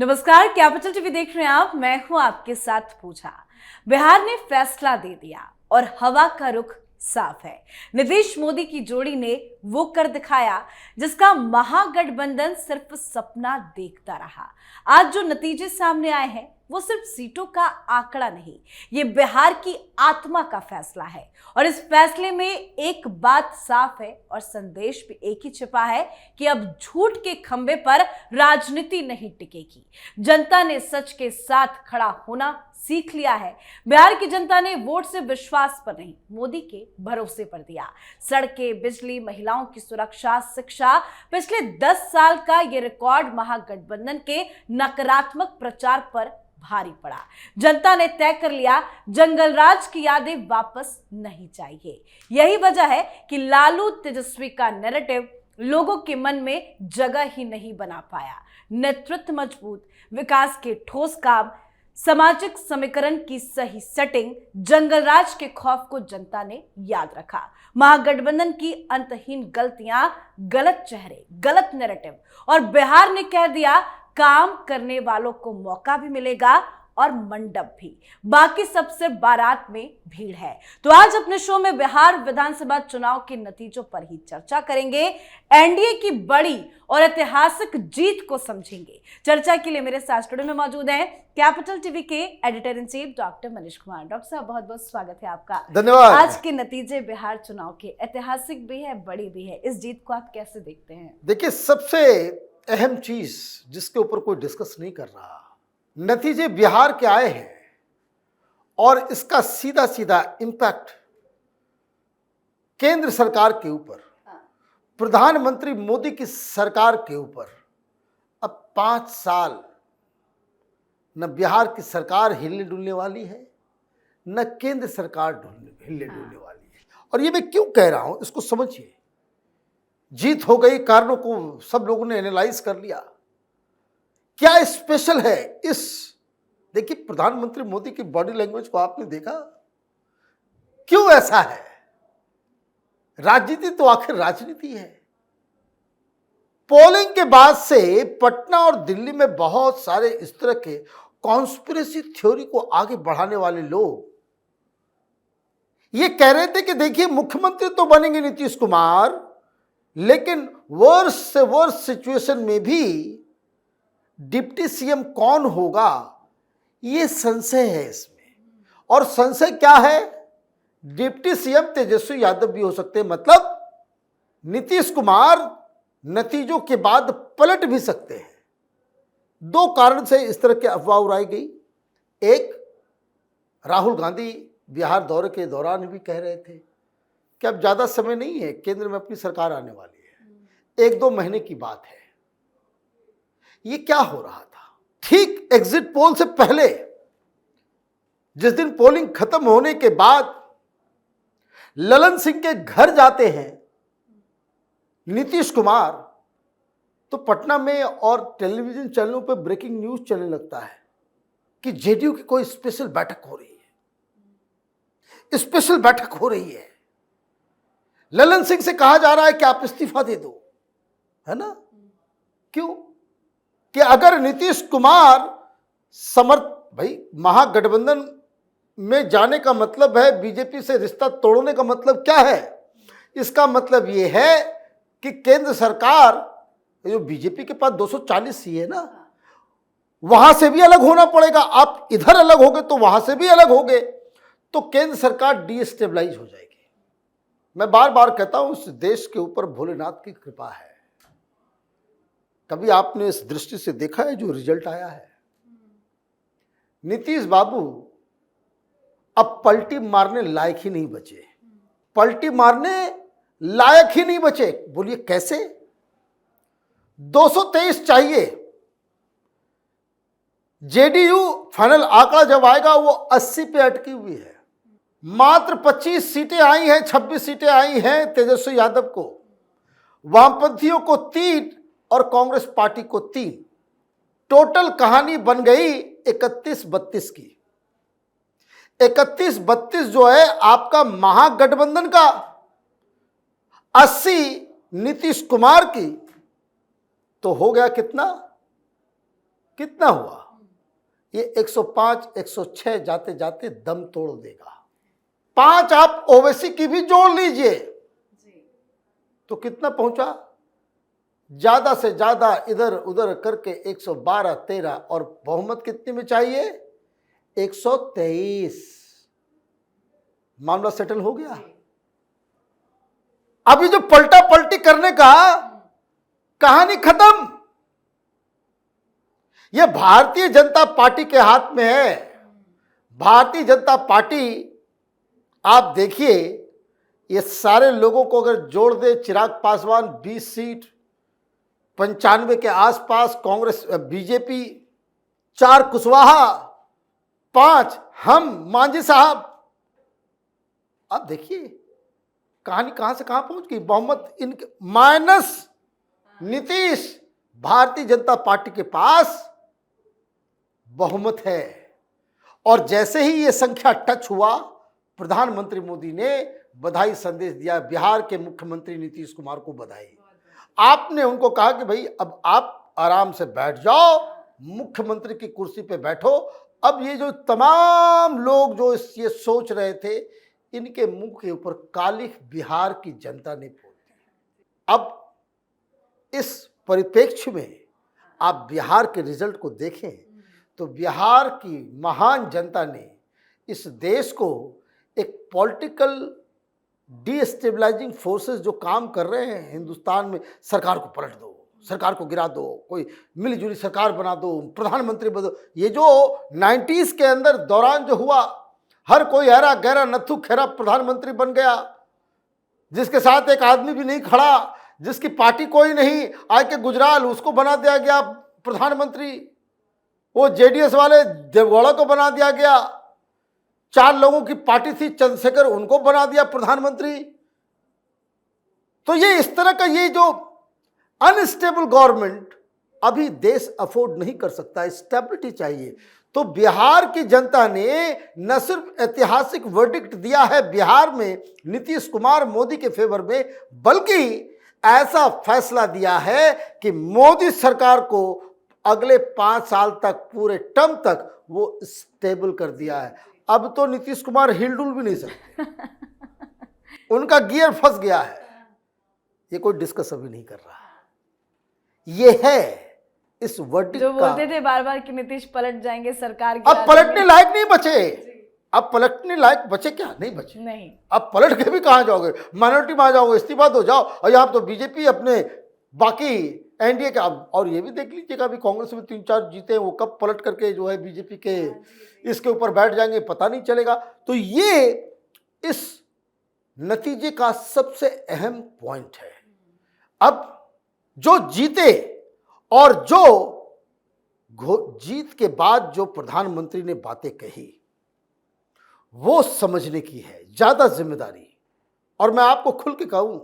नमस्कार, capital TV देख रहे हैं आप। मैं हूं आपके साथ पूजा। बिहार ने फैसला दे दिया और हवा का रुख साफ है। नीतीश मोदी की जोड़ी ने वो कर दिखाया जिसका महागठबंधन सिर्फ सपना देखता रहा। आज जो नतीजे सामने आए हैं वो सिर्फ सीटों का आंकड़ा नहीं, ये बिहार की आत्मा का फैसला है। और इस फैसले में एक बात साफ है और संदेश भी एक ही छिपा है कि अब झूठ के खंबे पर राजनीति नहीं टिकेगी। जनता ने सच के साथ खड़ा होना सीख लिया है। बिहार की जनता ने वोट से विश्वास पर नहीं, मोदी के भरोसे पर दिया। सड़कें, बिजली, महिलाओं की सुरक्षा, शिक्षा, पिछले 10 साल का ये रिकॉर्ड महागठबंधन के नकारात्मक प्रचार पर भारी पड़ा। जनता ने तय कर लिया, जंगल राज की यादें वापस नहीं चाहिए। यही वजह है कि लालू तेजस्वी का नैरेटिव लोगों के मन में जगह ही नहीं बना पाया। नेतृत्व मजबूत, विकास के ठोस काम, सामाजिक समीकरण की सही सेटिंग, जंगल राज के खौफ को जनता ने याद रखा। महागठबंधन की अंतहीन गलतियां, गलत चेहरे, गलत नैरेटिव, और बिहार ने कह दिया काम करने वालों को मौका भी मिलेगा और मंडप भी। बाकी सबसे बारात में भीड़ है। तो आज अपने शो में बिहार विधानसभा चुनाव के नतीजों पर ही चर्चा करेंगे। एनडीए की बड़ी और ऐतिहासिक जीत को समझेंगे। चर्चा के लिए मेरे साथ स्टूडियो में मौजूद हैं कैपिटल टीवी के editor in chief doctor Manish Kumar. Doctor साहब, बहुत बहुत स्वागत है आपका। धन्यवाद। आज के नतीजे बिहार चुनाव के ऐतिहासिक भी है, बड़ी भी है। इस जीत को आप कैसे देखते हैं? देखिए, सबसे अहम चीज जिसके ऊपर कोई डिस्कस नहीं कर रहा, नतीजे बिहार के आए हैं और इसका सीधा सीधा इंपैक्ट केंद्र सरकार के ऊपर, प्रधानमंत्री मोदी की सरकार के ऊपर। अब 5 साल न बिहार की सरकार हिलने डुलने वाली है, न केंद्र सरकार हिलने डुलने वाली है। और ये मैं क्यों कह रहा हूं, इसको समझिए। जीत हो गई, कारणों को सब लोगों ने एनालाइज कर लिया। क्या स्पेशल है इस, देखिए प्रधानमंत्री मोदी की बॉडी लैंग्वेज को आपने देखा, क्यों ऐसा है? राजनीति तो आखिर राजनीति है। पोलिंग के बाद से पटना और दिल्ली में बहुत सारे इस तरह के कॉन्स्पिरेसी थ्योरी को आगे बढ़ाने वाले लोग ये कह रहे थे कि देखिए मुख्यमंत्री तो बनेंगे नीतीश कुमार, लेकिन वर्ष से वर्ष सिचुएशन में भी डिप्टी सीएम कौन होगा, ये संशय है इसमें। और संशय क्या है? डिप्टी सीएम तेजस्वी यादव भी हो सकते हैं, मतलब नीतीश कुमार नतीजों के बाद पलट भी सकते हैं। 2 कारण से इस तरह की अफवाह उड़ाई गई। एक, राहुल गांधी बिहार दौरे के दौरान भी कह रहे थे कि अब ज्यादा समय नहीं है, केंद्र में अपनी सरकार आने वाली है, 1-2 महीने की बात है। ये क्या हो रहा था? ठीक एग्जिट पोल से पहले, जिस दिन पोलिंग खत्म होने के बाद ललन सिंह के घर जाते हैं नीतीश कुमार, तो पटना में और टेलीविजन चैनलों पर ब्रेकिंग न्यूज चलने लगता है कि जेडीयू की कोई स्पेशल बैठक हो रही है, स्पेशल बैठक हो रही है। ललन सिंह से कहा जा रहा है कि आप इस्तीफा दे दो, है ना? क्यों? कि अगर नीतीश कुमार भाई महागठबंधन में जाने का मतलब है बीजेपी से रिश्ता तोड़ने का मतलब क्या है? इसका मतलब यह है कि केंद्र सरकार, जो बीजेपी के पास 240 सीट है ना, वहां से भी अलग होना पड़ेगा। आप इधर अलग होगे तो वहां से भी अलग होगे, तो केंद्र सरकार डिस्टेबलाइज हो जाएगी। मैं बार बार कहता हूं, इस देश के ऊपर भोलेनाथ की कृपा है। कभी आपने इस दृष्टि से देखा है जो रिजल्ट आया है? नीतीश बाबू अब पलटी मारने लायक ही नहीं बचे, पलटी मारने लायक ही नहीं बचे। बोलिए कैसे? 223 चाहिए। जेडीयू फाइनल आंकड़ा जब आएगा वो 80 पे अटकी हुई है। मात्र 25 सीटें आई हैं, 26 सीटें आई हैं तेजस्वी यादव को, वामपंथियों को 3 और कांग्रेस पार्टी को 3। टोटल कहानी बन गई 31-32 की। 31-32 जो है आपका महागठबंधन का, 80 नीतीश कुमार की, तो हो गया कितना? कितना हुआ? ये 105 106 जाते जाते दम तोड़ देगा। 5 आप ओवैसी की भी जोड़ लीजिए तो कितना पहुंचा? ज्यादा से ज्यादा इधर उधर करके 112 13 और बहुमत कितने में चाहिए? 123। मामला सेटल हो गया। अभी जो पलटा पलटी करने का कहानी खत्म। यह भारतीय जनता पार्टी के हाथ में है। भारतीय जनता पार्टी, आप देखिए, ये सारे लोगों को अगर जोड़ दे, चिराग पासवान 20 सीट, 95 के आसपास कांग्रेस, बीजेपी 4, कुशवाहा 5, हम मांझी साहब, अब देखिए कहानी कहां से कहां पहुंच गई। बहुमत इनके माइनस नीतीश, भारतीय जनता पार्टी के पास बहुमत है। और जैसे ही ये संख्या टच हुआ, प्रधानमंत्री मोदी ने बधाई संदेश दिया। बिहार के मुख्यमंत्री नीतीश कुमार को बधाई। आपने उनको कहा कि भाई अब आप आराम से बैठ जाओ, मुख्यमंत्री की कुर्सी पे बैठो। अब ये जो तमाम लोग जो ये सोच रहे थे, इनके मुंह के ऊपर कालिख बिहार की जनता ने पोत दी। अब इस परिप्रेक्ष्य में आप बिहार के रिजल्ट को देखें तो बिहार की महान जनता ने इस देश को एक पॉलिटिकल डीस्टेबलाइजिंग फोर्सेस जो काम कर रहे हैं हिंदुस्तान में, सरकार को पलट दो, सरकार को गिरा दो, कोई मिलजुली सरकार बना दो, प्रधानमंत्री बदलो। ये जो 90s के अंदर दौरान जो हुआ, हर कोई हरा गहरा नत्थु खेरा प्रधानमंत्री बन गया, जिसके साथ एक आदमी भी नहीं खड़ा, जिसकी पार्टी कोई नहीं, आज के गुजराल उसको बना दिया गया प्रधानमंत्री, वो जेडीएस वाले देवगौड़ा को बना दिया गया, 4 लोगों की पार्टी थी चंद्रशेखर, उनको बना दिया प्रधानमंत्री। तो ये इस तरह का ये जो अनस्टेबल गवर्नमेंट अभी देश अफोर्ड नहीं कर सकता, स्टेबिलिटी चाहिए। तो बिहार की जनता ने न सिर्फ ऐतिहासिक वर्डिक्ट दिया है बिहार में नीतीश कुमार मोदी के फेवर में, बल्कि ऐसा फैसला दिया है कि मोदी सरकार को अगले 5 साल तक, पूरे टर्म तक वो स्टेबल कर दिया है। अब तो नीतीश कुमार हिलडुल भी नहीं सकते, उनका गियर फंस गया है। ये कोई डिस्कस अभी नहीं कर रहा। ये है इस वर्डिक्ट जो का। बोलते थे बार बार कि नीतीश पलट जाएंगे, सरकार गिरा अब पलटने देंगे। लायक नहीं बचे। अब पलटने लायक बचे क्या? नहीं बचे। नहीं, अब पलट के भी कहां जाओगे? माइनॉरिटी में आ जाओगे, इस्तीफा दो, जाओ। और यहां तो बीजेपी अपने बाकी एनडीए का, और ये भी देख लीजिएगा अभी कांग्रेस में 3-4 जीते हैं, वो कब पलट करके जो है बीजेपी के इसके ऊपर बैठ जाएंगे पता नहीं चलेगा। तो ये इस नतीजे का सबसे अहम पॉइंट है। अब जो जीते और जो जीत के बाद जो प्रधानमंत्री ने बातें कही, वो समझने की है ज्यादा जिम्मेदारी। और मैं आपको खुल के कहूं,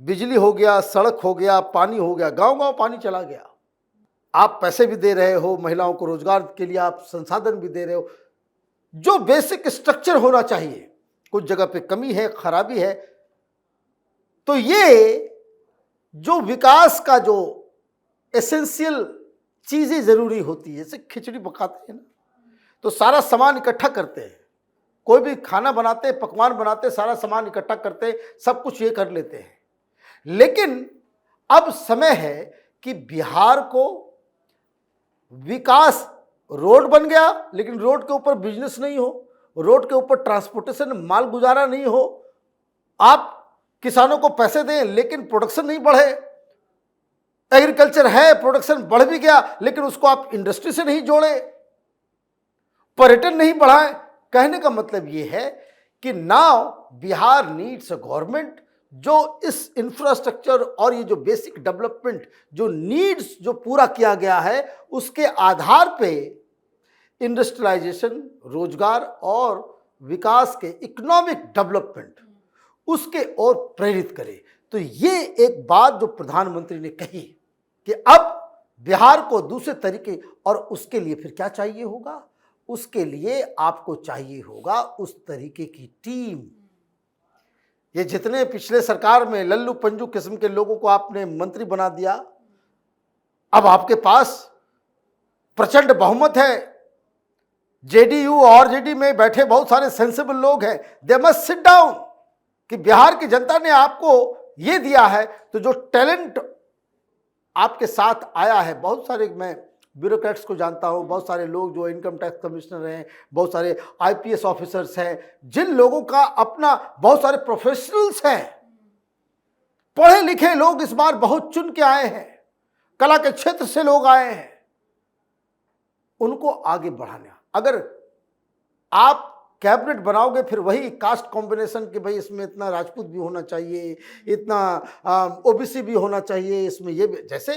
बिजली हो गया, सड़क हो गया, पानी हो गया, गांव-गांव पानी चला गया। आप पैसे भी दे रहे हो, महिलाओं को रोजगार के लिए आप संसाधन भी दे रहे हो। जो बेसिक स्ट्रक्चर होना चाहिए, कुछ जगह पे कमी है, खराबी है। तो ये जो विकास का जो एसेंशियल चीजें जरूरी होती है, जैसे खिचड़ी पकाते हैं ना, तो सारा सामान इकट्ठा करते हैं। कोई भी खाना बनाते, पकवान बनाते, सारा सामान इकट्ठा करते, सब कुछ ये कर लेते हैं। लेकिन अब समय है कि बिहार को विकास, रोड बन गया लेकिन रोड के ऊपर बिजनेस नहीं हो, रोड के ऊपर ट्रांसपोर्टेशन, माल गुजारा नहीं हो, आप किसानों को पैसे दें लेकिन प्रोडक्शन नहीं बढ़े। एग्रीकल्चर है, प्रोडक्शन बढ़ भी गया लेकिन उसको आप इंडस्ट्री से नहीं जोड़े, पर्यटन नहीं बढ़ाएं। कहने का मतलब यह है कि now Bihar needs a government जो इस इंफ्रास्ट्रक्चर और ये जो बेसिक डेवलपमेंट जो नीड्स जो पूरा किया गया है, उसके आधार पे इंडस्ट्रियलाइजेशन, रोजगार और विकास के इकोनॉमिक डेवलपमेंट उसके ओर प्रेरित करे। तो ये एक बात जो प्रधानमंत्री ने कही कि अब बिहार को दूसरे तरीके, और उसके लिए फिर क्या चाहिए होगा? उसके लिए आपको चाहिए होगा उस तरीके की टीम। ये जितने पिछले सरकार में लल्लू पंजू किस्म के लोगों को आपने मंत्री बना दिया, अब आपके पास प्रचंड बहुमत है। जेडीयू और आरजेडी में बैठे बहुत सारे सेंसिबल लोग हैं, दे मस्ट सिट डाउन कि बिहार की जनता ने आपको ये दिया है, तो जो टैलेंट आपके साथ आया है, बहुत सारे मैं ब्यूरोक्रेट्स को जानता हूं, बहुत सारे लोग जो इनकम टैक्स कमिश्नर हैं, बहुत सारे आईपीएस ऑफिसर्स हैं, जिन लोगों का अपना, बहुत सारे प्रोफेशनल्स हैं, पढ़े लिखे लोग इस बार बहुत चुन के आए हैं, कला के क्षेत्र से लोग आए हैं, उनको आगे बढ़ाना। अगर आप कैबिनेट बनाओगे फिर वही कास्ट कॉम्बिनेशन कि भाई इसमें इतना राजपूत भी होना चाहिए, इतना ओबीसी भी होना चाहिए, इसमें ये भी, जैसे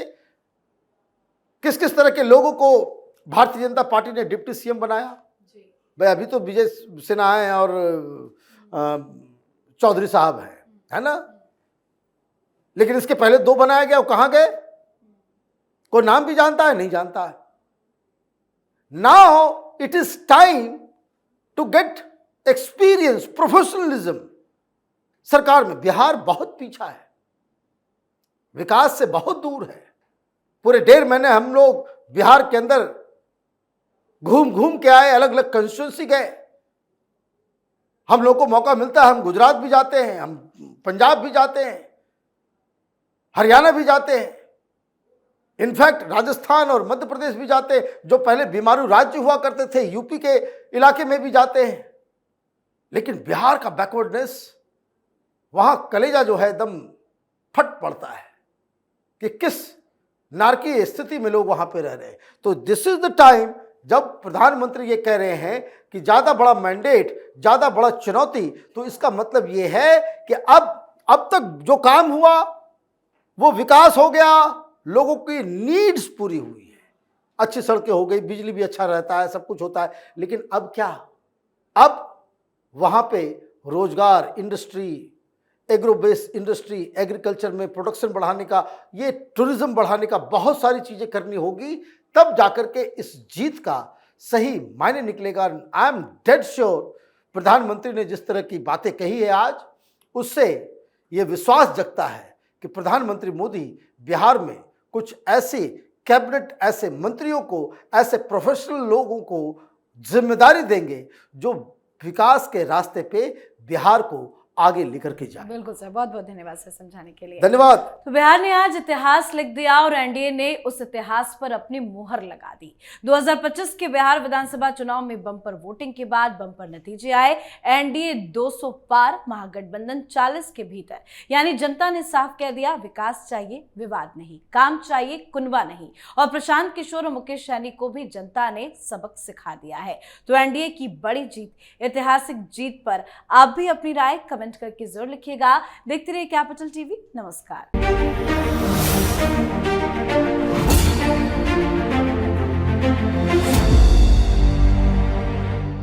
किस किस तरह के लोगों को भारतीय जनता पार्टी ने डिप्टी सीएम बनाया। भाई अभी तो विजय सिन्हा है और चौधरी साहब हैं, है ना, लेकिन इसके पहले 2 बनाया गया, वो कहाँ गए? कोई नाम भी जानता है? नहीं जानता है। Now it is time to get experience, professionalism. सरकार में बिहार बहुत पीछा है, विकास से बहुत दूर है। पूरे 1.5 महीने हम लोग बिहार के अंदर घूम घूम के आए, अलग अलग कंस्टिट्यूंसी गए। हम लोग को मौका मिलता है, हम गुजरात भी जाते हैं, हम पंजाब भी जाते हैं, हरियाणा भी जाते हैं, इनफैक्ट राजस्थान और मध्य प्रदेश भी जाते हैं, जो पहले बीमारू राज्य हुआ करते थे, यूपी के इलाके में भी जाते हैं। लेकिन बिहार का बैकवर्डनेस, वहां कलेजा जो है एकदम फट पड़ता है कि किस नारकीय स्थिति में लोग वहां पे रह रहे हैं। तो दिस इज द टाइम जब प्रधानमंत्री ये कह रहे हैं कि ज्यादा बड़ा मैंडेट, ज्यादा बड़ा चुनौती, तो इसका मतलब ये है कि अब तक जो काम हुआ वो विकास हो गया, लोगों की नीड्स पूरी हुई है, अच्छी सड़कें हो गई, बिजली भी अच्छा रहता है, सब कुछ होता है। लेकिन अब क्या? अब वहां पे रोजगार, industry, agro based industry, agriculture में प्रोडक्शन बढ़ाने का, ये टूरिज्म बढ़ाने का, बहुत सारी चीजें करनी होगी, तब जाकर के इस जीत का सही मायने निकलेगा। आई एम डेड श्योर प्रधानमंत्री ने जिस तरह की बातें कही है आज, उससे ये विश्वास जगता है कि प्रधानमंत्री मोदी बिहार में कुछ ऐसे कैबिनेट, ऐसे मंत्रियों को, ऐसे प्रोफेशनल लोगों को जिम्मेदारी देंगे जो विकास के रास्ते पे बिहार को आगे लेकर के जाए। बिल्कुल सर, बहुत बहुत धन्यवाद सर समझाने के लिए। धन्यवाद। तो बिहार ने आज इतिहास लिख दिया और एनडीए ने उस इतिहास पर अपनी मुहर लगा दी। 2025 के बिहार विधानसभा चुनाव में बम्पर वोटिंग के बाद बम्पर नतीजे आए। एनडीए 200 पार, महागठबंधन 40 के भीतर। यानी जनता ने साफ कह दिया, विकास चाहिए, विवाद नहीं, काम चाहिए, कुनबा नहीं। और प्रशांत किशोर और मुकेश सहनी को भी जनता ने सबक सिखा दिया है। तो एनडीए की बड़ी जीत, ऐतिहासिक जीत पर आप भी अपनी राय कमेंट करके जरूर लिखिएगा। देखते रहिए कैपिटल टीवी। नमस्कार।